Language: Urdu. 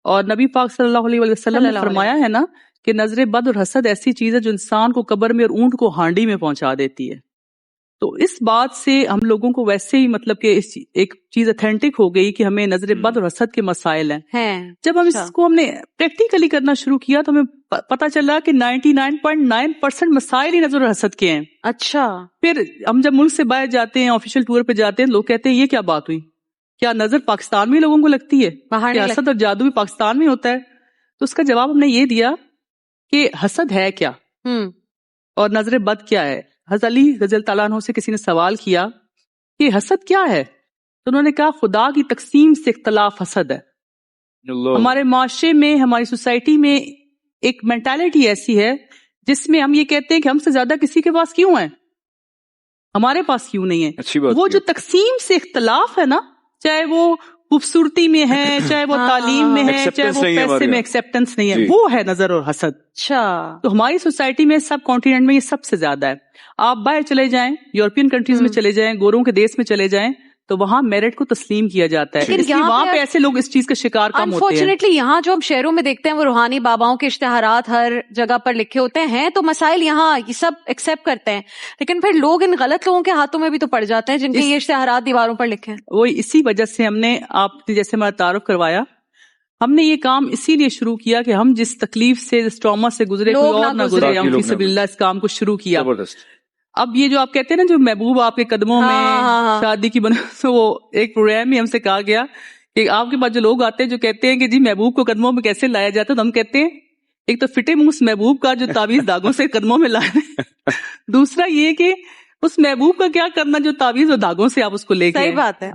اور نبی پاک صلی اللہ علیہ وسلم نے فرمایا ہے نا کہ نظر بد اور حسد ایسی چیز ہے جو انسان کو قبر میں اور اونٹ کو ہانڈی میں پہنچا دیتی ہے. تو اس بات سے ہم لوگوں کو ویسے ہی مطلب کہ ایک چیز اتھینٹک ہو گئی کہ ہمیں نظر بد اور حسد کے مسائل ہیں. جب ہم اس کو ہم نے پریکٹیکلی کرنا شروع کیا تو ہمیں پتا چلا کہ 99.9% مسائل ہی نظر اور حسد کے ہیں. اچھا. پھر ہم جب ملک سے باہر جاتے ہیں، آفیشیل ٹور پہ جاتے ہیں، لوگ کہتے ہیں یہ کیا بات ہوئی، کیا نظر پاکستان میں لوگوں کو لگتی ہے، کیا حسد اور جادو بھی پاکستان میں ہوتا ہے؟ تو اس کا جواب ہم نے یہ دیا کہ حسد ہے کیا اور نظر بد کیا ہے. حضرت علی رضی اللہ تعالیٰ عنہ سے کسی نے سوال کیا کہ حسد کیا ہے، تو انہوں نے کہا خدا کی تقسیم سے اختلاف حسد ہے. ہمارے معاشرے میں، ہماری سوسائٹی میں ایک مینٹالٹی ایسی ہے جس میں ہم یہ کہتے ہیں کہ ہم سے زیادہ کسی کے پاس کیوں ہے، ہمارے پاس کیوں نہیں ہے. وہ جو تقسیم سے اختلاف ہے نا، چاہے وہ خوبصورتی میں ہے، چاہے وہ تعلیم میں ہے، چاہے وہ پیسے میں ایکسیپٹنس نہیں ہے، وہ ہے نظر اور حسد. اچھا. تو ہماری سوسائٹی میں سب کانٹیننٹ میں یہ سب سے زیادہ ہے. آپ باہر چلے جائیں، یورپین کنٹریز میں چلے جائیں، گوروں کے دیش میں چلے جائیں، تو وہاں میرٹ کو تسلیم کیا جاتا ہے. اس لیے وہاں پہ ایسے لوگ اس چیز کا شکار کم ہوتے ہیں. انفارچونیٹلی یہاں جو ہم شہروں میں دیکھتے ہیں وہ روحانی باباؤں کے اشتہارات ہر جگہ پر لکھے ہوتے ہیں، تو مسائل یہاں یہ سب ایکسپٹ کرتے ہیں، لیکن پھر لوگ ان غلط لوگوں کے ہاتھوں میں بھی تو پڑ جاتے ہیں جن کے یہ اشتہارات دیواروں پر لکھے ہیں. وہ اسی وجہ سے ہم نے آپ نے جیسے ہمارا تعارف کروایا، ہم نے یہ کام اسی لیے شروع کیا کہ ہم جس تکلیف سے، جس ٹراما سے گزرے، کوئی اور نہ گزرے، ہم فی سبیل اللہ اس کام کو شروع کیا. اب یہ جو آپ کہتے ہیں نا، جو محبوب آپ کے قدموں میں شادی کی تو وہ ایک پروگرام میں ہم سے کہا گیا کہ آپ کے پاس جو لوگ آتے ہیں جو کہتے ہیں کہ جی محبوب کو قدموں میں کیسے لایا جاتا ہے، تو ہم کہتے ہیں ایک تو فٹے منہ اس محبوب کا جو تعویذ داغوں سے قدموں میں لائے، دوسرا یہ کہ اس محبوب کا کیا کرنا جو تعویذ اور داغوں سے آپ اس کو لے کے. صحیح بات ہے.